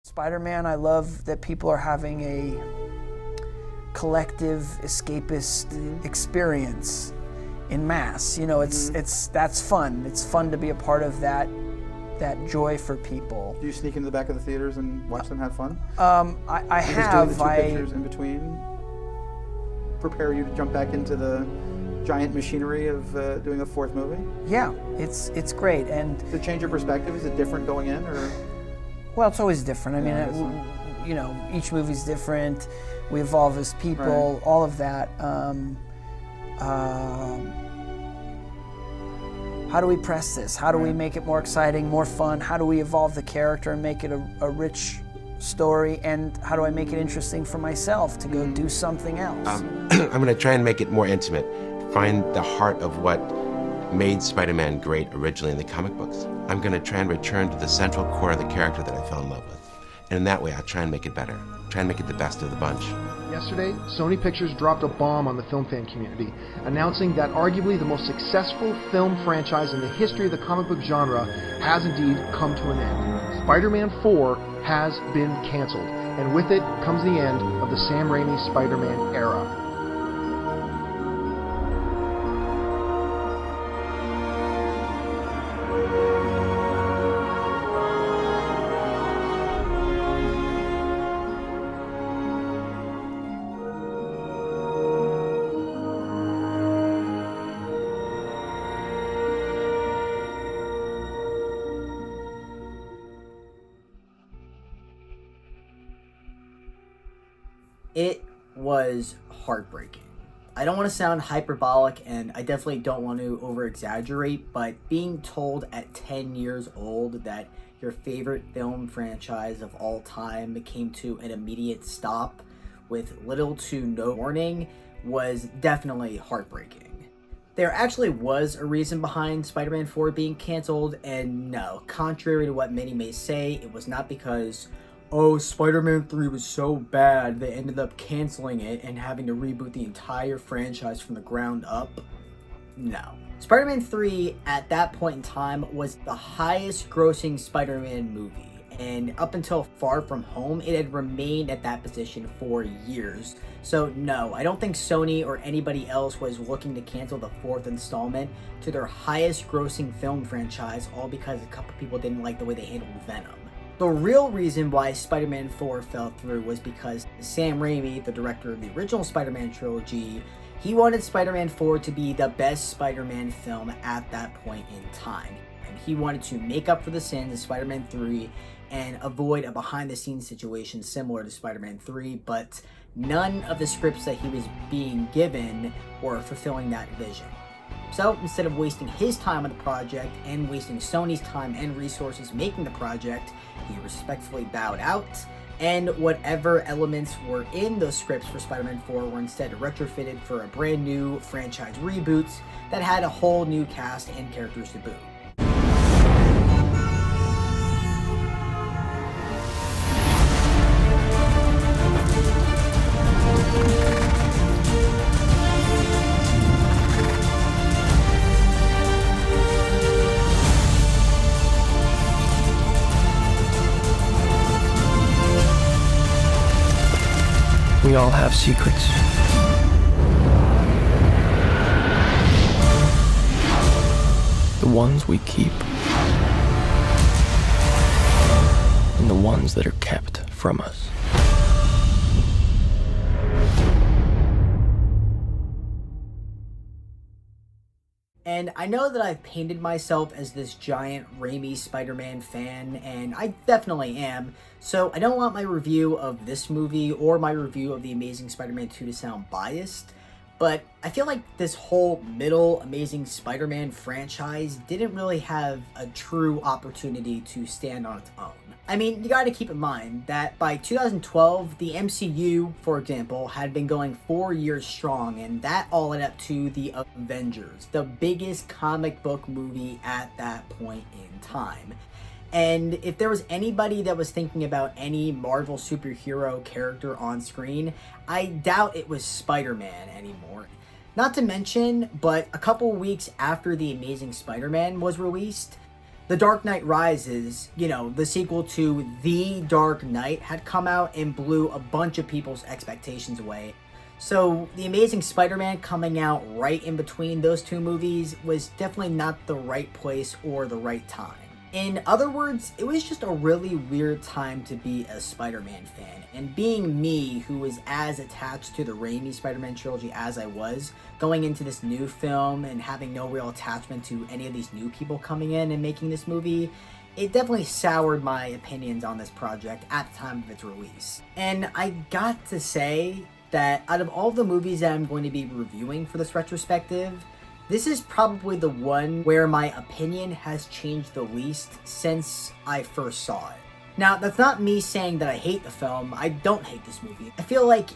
Spider-Man, I love that people are having a collective escapist experience in mass. You know, that's fun. It's fun to be a part of that joy for people. Do you sneak into the back of the theaters and watch them have fun? I have. Doing the two pictures in between prepare you to jump back into the giant machinery of doing a fourth movie? Yeah, it's great. And does it change your perspective? Is it different going in, or? Well, it's always different. I mean, you know, each movie's different. We evolve as people, right. All of that. How do we press this? How do we make it more exciting, more fun? How do we evolve the character and make it a rich story? And how do I make it interesting for myself to go do something else? I'm going to try and make it more intimate, find the heart of what made Spider-Man great originally in the comic books. I'm going to try and return to the central core of the character that I fell in love with. And in that way, I'll try and make it better. Try and make it the best of the bunch. Yesterday, Sony Pictures dropped a bomb on the film fan community, announcing that arguably the most successful film franchise in the history of the comic book genre has indeed come to an end. Spider-Man 4 has been canceled, and with it comes the end of the Sam Raimi Spider-Man era. It was heartbreaking. I don't want to sound hyperbolic, and I definitely don't want to over-exaggerate, but being told at 10 years old that your favorite film franchise of all time came to an immediate stop with little to no warning was definitely heartbreaking. There actually was a reason behind Spider-Man 4 being canceled, and no, contrary to what many may say, it was not because Spider-Man 3 was so bad they ended up canceling it and having to reboot the entire franchise from the ground up. No. Spider-Man 3 at that point in time was the highest grossing Spider-Man movie, and up until Far From Home it had remained at that position for years. So no, I don't think Sony or anybody else was looking to cancel the fourth installment to their highest grossing film franchise, all because a couple people didn't like the way they handled Venom. The real reason why Spider-Man 4 fell through was because Sam Raimi, the director of the original Spider-Man trilogy, he wanted Spider-Man 4 to be the best Spider-Man film at that point in time. And he wanted to make up for the sins of Spider-Man 3 and avoid a behind-the-scenes situation similar to Spider-Man 3, but none of the scripts that he was being given were fulfilling that vision. So instead of wasting his time on the project and wasting Sony's time and resources making the project, he respectfully bowed out, and whatever elements were in those scripts for Spider-Man 4 were instead retrofitted for a brand new franchise reboot that had a whole new cast and characters to boot. We all have secrets. The ones we keep. And the ones that are kept from us. And I know that I've painted myself as this giant Raimi Spider-Man fan, and I definitely am, so I don't want my review of this movie or my review of The Amazing Spider-Man 2 to sound biased, but I feel like this whole middle Amazing Spider-Man franchise didn't really have a true opportunity to stand on its own. I mean, you gotta keep in mind that by 2012, the MCU, for example, had been going 4 years strong, and that all led up to the Avengers, the biggest comic book movie at that point in time. And if there was anybody that was thinking about any Marvel superhero character on screen, I doubt it was Spider-Man anymore. Not to mention, but a couple weeks after The Amazing Spider-Man was released, The Dark Knight Rises, the sequel to The Dark Knight, had come out and blew a bunch of people's expectations away. So The Amazing Spider-Man coming out right in between those two movies was definitely not the right place or the right time. In other words, it was just a really weird time to be a Spider-Man fan. And being me, who was as attached to the Raimi Spider-Man trilogy as I was, going into this new film and having no real attachment to any of these new people coming in and making this movie, it definitely soured my opinions on this project at the time of its release. And I got to say that out of all the movies that I'm going to be reviewing for this retrospective, this is probably the one where my opinion has changed the least since I first saw it. Now, that's not me saying that I hate the film. I don't hate this movie. I feel like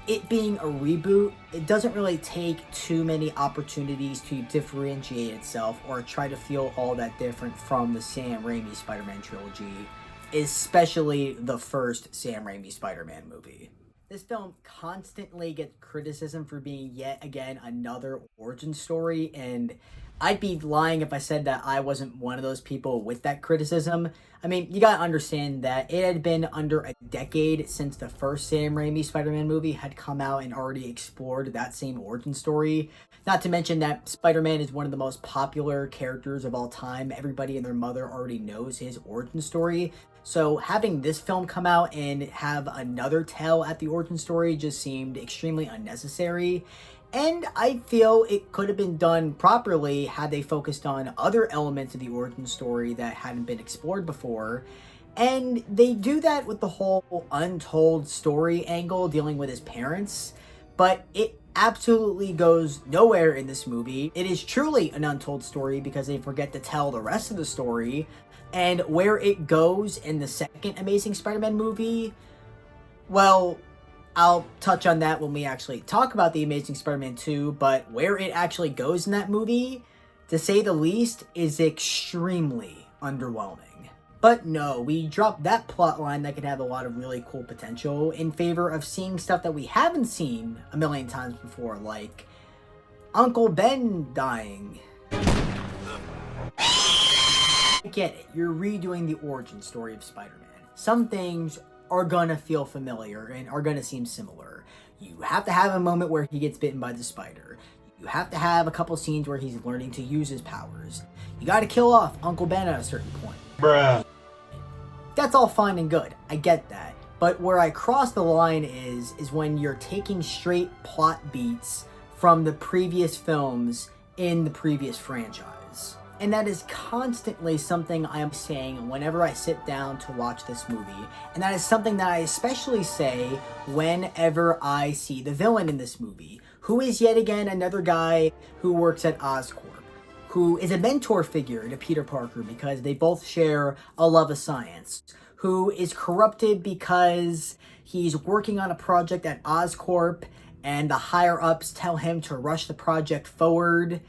it being a reboot, it doesn't really take too many opportunities to differentiate itself or try to feel all that different from the Sam Raimi Spider-Man trilogy, especially the first Sam Raimi Spider-Man movie. This film constantly gets criticism for being yet again another origin story, and I'd be lying if I said that I wasn't one of those people with that criticism. I mean, you gotta understand that it had been under a decade since the first Sam Raimi Spider-Man movie had come out and already explored that same origin story. Not to mention that Spider-Man is one of the most popular characters of all time. Everybody and their mother already knows his origin story. So having this film come out and have another tell at the origin story just seemed extremely unnecessary. And I feel it could have been done properly had they focused on other elements of the origin story that hadn't been explored before. And they do that with the whole untold story angle dealing with his parents, but it absolutely goes nowhere in this movie. It is truly an untold story because they forget to tell the rest of the story. And where it goes in the second Amazing Spider-Man movie, well, I'll touch on that when we actually talk about The Amazing Spider-Man 2, but where it actually goes in that movie, to say the least, is extremely underwhelming. But no, we dropped that plot line that could have a lot of really cool potential in favor of seeing stuff that we haven't seen a million times before, like Uncle Ben dying. I get it, you're redoing the origin story of Spider-Man. Some things are gonna feel familiar and are gonna seem similar. You have to have a moment where he gets bitten by the spider. You have to have a couple scenes where he's learning to use his powers. You gotta kill off Uncle Ben at a certain point. Bruh. That's all fine and good, I get that. But where I cross the line is when you're taking straight plot beats from the previous films in the previous franchise. And that is constantly something I am saying whenever I sit down to watch this movie. And that is something that I especially say whenever I see the villain in this movie, who is yet again another guy who works at Oscorp, who is a mentor figure to Peter Parker because they both share a love of science, who is corrupted because he's working on a project at Oscorp and the higher-ups tell him to rush the project forward.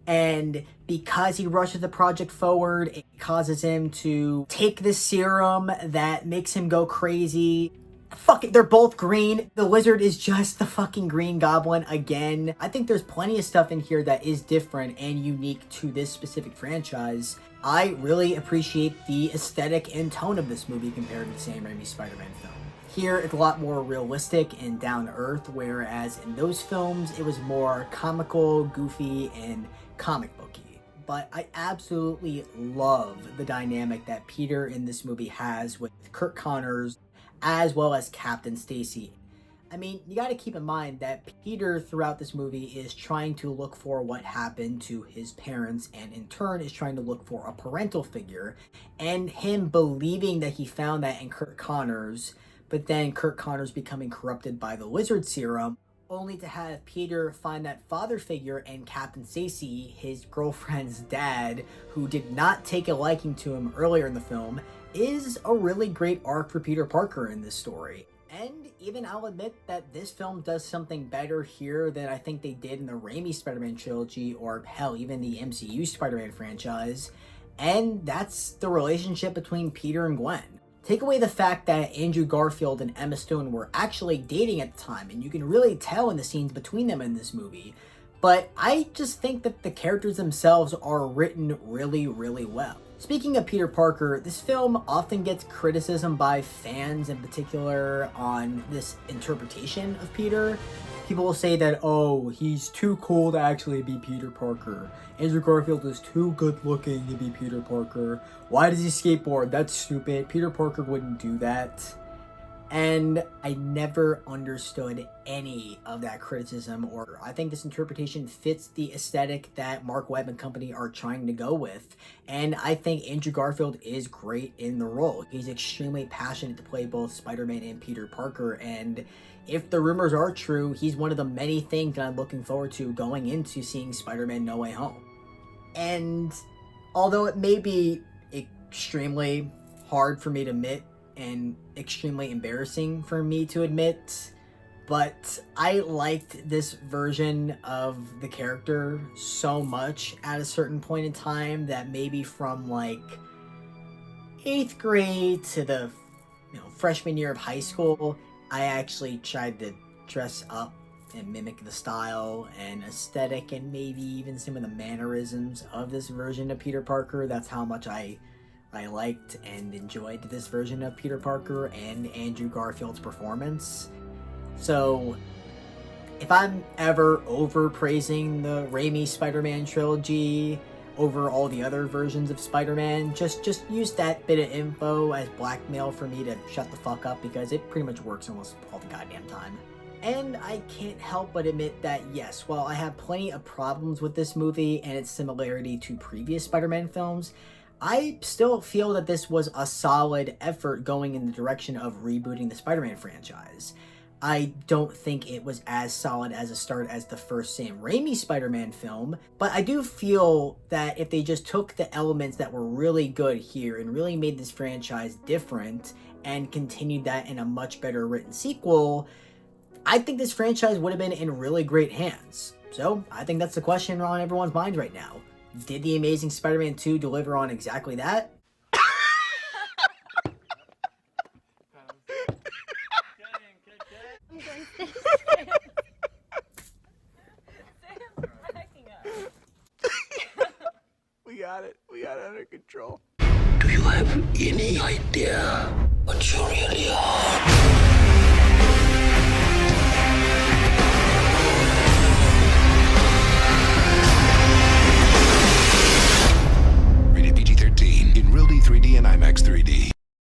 And because he rushes the project forward, it causes him to take this serum that makes him go crazy. Fuck it, they're both green. The Lizard is just the fucking Green Goblin again. I think there's plenty of stuff in here that is different and unique to this specific franchise. I really appreciate the aesthetic and tone of this movie compared to the Sam Raimi Spider-Man film. Here, it's a lot more realistic and down to earth, whereas in those films, it was more comical, goofy, and comic booky. But I absolutely love the dynamic that Peter in this movie has with Kirk Connors, as well as Captain Stacy. I mean, you gotta keep in mind that Peter throughout this movie is trying to look for what happened to his parents, and in turn is trying to look for a parental figure, and him believing that he found that in Kirk Connors, but then Kirk Connors becoming corrupted by the Lizard Serum, only to have Peter find that father figure in Captain Stacy, his girlfriend's dad, who did not take a liking to him earlier in the film, is a really great arc for Peter Parker in this story. And even I'll admit that this film does something better here than I think they did in the Raimi Spider-Man trilogy, or hell, even the MCU Spider-Man franchise, and that's the relationship between Peter and Gwen. Take away the fact that Andrew Garfield and Emma Stone were actually dating at the time, and you can really tell in the scenes between them in this movie. But I just think that the characters themselves are written really, really well. Speaking of Peter Parker, this film often gets criticism by fans in particular on this interpretation of Peter. People will say that, oh, he's too cool to actually be Peter Parker. Andrew Garfield is too good looking to be Peter Parker. Why does he skateboard? That's stupid. Peter Parker wouldn't do that. And I never understood any of that criticism, or I think this interpretation fits the aesthetic that Mark Webb and company are trying to go with. And I think Andrew Garfield is great in the role. He's extremely passionate to play both Spider-Man and Peter Parker, and if the rumors are true, he's one of the many things that I'm looking forward to going into seeing Spider-Man No Way Home. And although it may be extremely hard for me to admit, and extremely embarrassing for me to admit, but I liked this version of the character so much at a certain point in time that maybe from like 8th grade to the freshman year of high school, I actually tried to dress up and mimic the style and aesthetic and maybe even some of the mannerisms of this version of Peter Parker. That's how much I liked and enjoyed this version of Peter Parker and Andrew Garfield's performance. So if I'm ever overpraising the Raimi Spider-Man trilogy over all the other versions of Spider-Man, just use that bit of info as blackmail for me to shut the fuck up, because it pretty much works almost all the goddamn time. And I can't help but admit that yes, while I have plenty of problems with this movie and its similarity to previous Spider-Man films, I still feel that this was a solid effort going in the direction of rebooting the Spider-Man franchise. I don't think it was as solid as a start as the first Sam Raimi Spider-Man film, but I do feel that if they just took the elements that were really good here and really made this franchise different and continued that in a much better written sequel, I think this franchise would have been in really great hands. So I think that's the question on everyone's mind right now. Did The Amazing Spider-Man 2 deliver on exactly that? We got it under control. Do you have any idea what you really are?